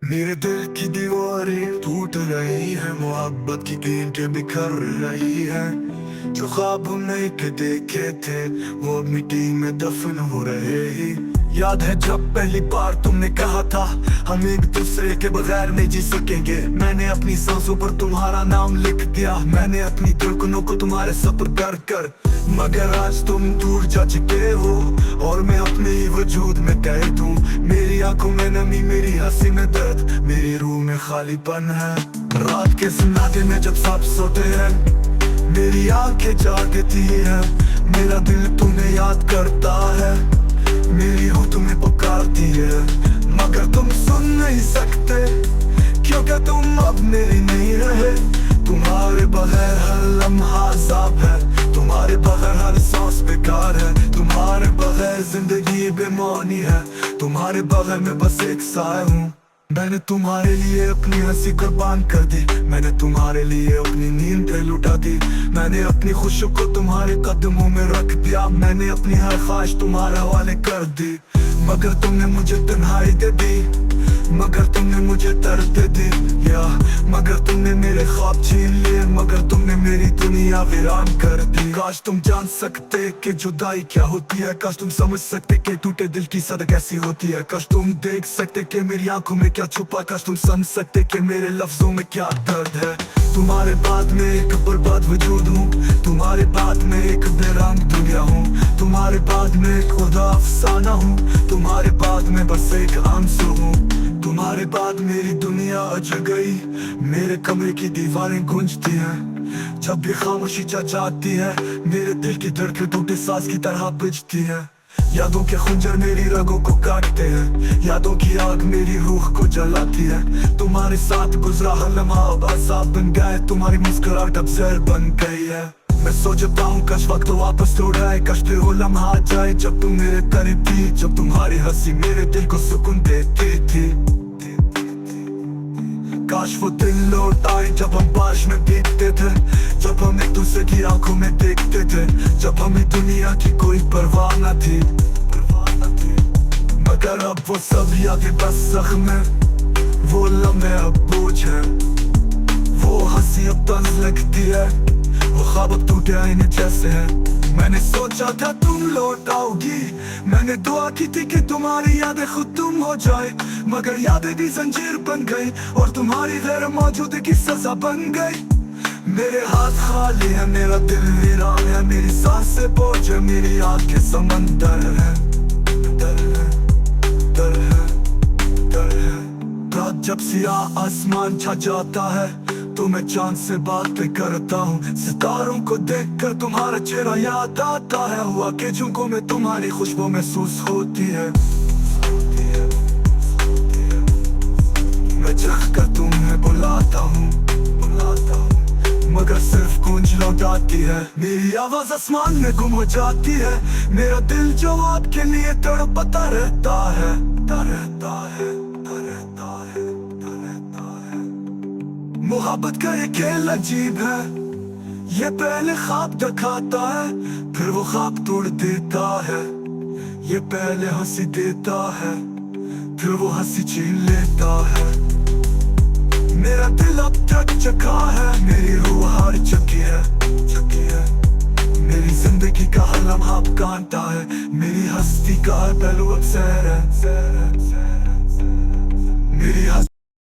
मेरे दिल की दीवारें टूट रही है, मोहब्बत की ईंटें बिखर रही है। जो ख्वाब हमने के देखे थे वो मिट्टी में दफन हो रहे ही। याद है जब पहली बार तुमने कहा था हम एक दूसरे के बगैर नहीं जी सकेंगे। मैंने अपनी सांसों पर तुम्हारा नाम लिख दिया, मैंने अपनी धड़कनों को तुम्हारे सब्र कर। मगर आज तुम दूर जा चुके हो और मैं अपने ही वजूद में कैद हूँ। मेरी आंखों में नमी, मेरी हंसी में दर्द, मेरी रूह में खालीपन है। रात के सन्नाटे में जब सांप सोते हैं मेरी आंखें जागती है। मेरा दिल तुम्हें याद करता है, मेरी रूह तुम्हें पुकारती है। मगर तुम सुन नहीं सकते क्योंकि तुम अब मेरी नहीं रहे। तुम्हारे बगैर हर लम्हा अज़ाब है, तुम्हारे बगैर हर सांस बेकार है। तुम्हारे बगैर जिंदगी बेमानी है, तुम्हारे बगैर मैं बस एक साया हूँ। मैंने तुम्हारे लिए अपनी हंसी कुर्बान कर दी, मैंने तुम्हारे लिए अपनी नींद लुटा दी। मैंने अपनी खुशियों को तुम्हारे कदमों में रख दिया, मैंने अपनी हर ख्वाहिश तुम्हारे हवाले कर दी। मगर तुमने मुझे तन्हाई दे दी, मगर तुमने मुझे दर्द दे दी। या मगर तुमने मेरे ख्वाब छीन लिए, मगर तुमने मेरी दुनिया वीरान कर दी। काश तुम जान सकते कि जुदाई क्या होती है, काश तुम समझ सकते कि टूटे दिल की सद कैसी होती है। काश तुम देख सकते कि मेरी आंखों में क्या छुपा, काश तुम समझ सकते कि मेरे लफ्जों में क्या दर्द है। तुम्हारे बाद में एक बर्बाद वजूद हूँ, तुम्हारे बाद में एक बेरंग दुनिया हूँ, तुम्हारे बाद में एक खुदा अफसाना हूँ, तुम्हारे बाद में बस एक आंसू हूँ। तुम्हारे बाद मेरी दुनिया अजग गई, मेरे कमरे की दीवारें गूंजती हैं। जब भी खामोशी जाती है मेरे दिल की धड़कन टूटे सांस की तरह बजती है। यादों के खंजर मेरी रगों को काटते हैं, यादों की आग मेरी रूह को जलाती है। तुम्हारे साथ गुजरा हर लम्हा अब अज़ाब बन गया है, तुम्हारी मुस्कुराहट अब जहर बन गई है। मैं सोचता हूँ काश वक्त वापस लौटाए, काश फिर वो लम्हा आ जाए जब तुम मेरे करीब थी, जब तुम्हारी हंसी मेरे दिल को सुकून देती थी। काश वो दिन लौट आए जब हम बारिश में भीगते थे, जब हम एक दूसरे की आंखों में देखते थे, जब हमें दुनिया की कोई परवाह न थी। मगर अब वो सब यादें बस जख्म है, वो लम्हे अब बोझ है, वो हंसी अब तंज लगती है, वो ख्वाब अब टूटे आईने जैसे है। मैंने सोचा था तुम लौट आओगी, मैंने दुआ की थी कि तुम्हारी यादें खुद तुम हो जाए, मगर यादें भी जंजीर बन गई और तुम्हारी गैर मौजूदगी की सजा बन गई। मेरे हाथ खाली है, मेरा दिल वीरान है, मेरी सांसें बोझ है, मेरी आंखें समंदर है। डर है, डर है, डर है। रात जब सियाह आसमान छा जाता है तो मैं चांद से बातें करता हूँ, सितारों को देखकर तुम्हारा चेहरा याद आता है। हुआ के झोंकों में तुम्हारी खुशबू महसूस होती है। मैं चाह कर तुम्हें बुलाता हूँ, मगर सिर्फ गूंज लौटाती है। मेरी आवाज आसमान में गुम हो जाती है, मेरा दिल जवाब के लिए तड़पता रहता है, रहता है। मोहब्बत का ये खेल अजीब है, ये पहले ख्वाब दिखाता है फिर वो ख्वाब तोड़ देता है। ये पहले हंसी देता है फिर वो हंसी छीन लेता है। मेरा दिल अब थक चुका है, मेरी रूह हार चुकी है। मेरी जिंदगी का हर लम्हा अब कांटा है, मेरी हस्ती का हर पहलू अब जहर है। मेरी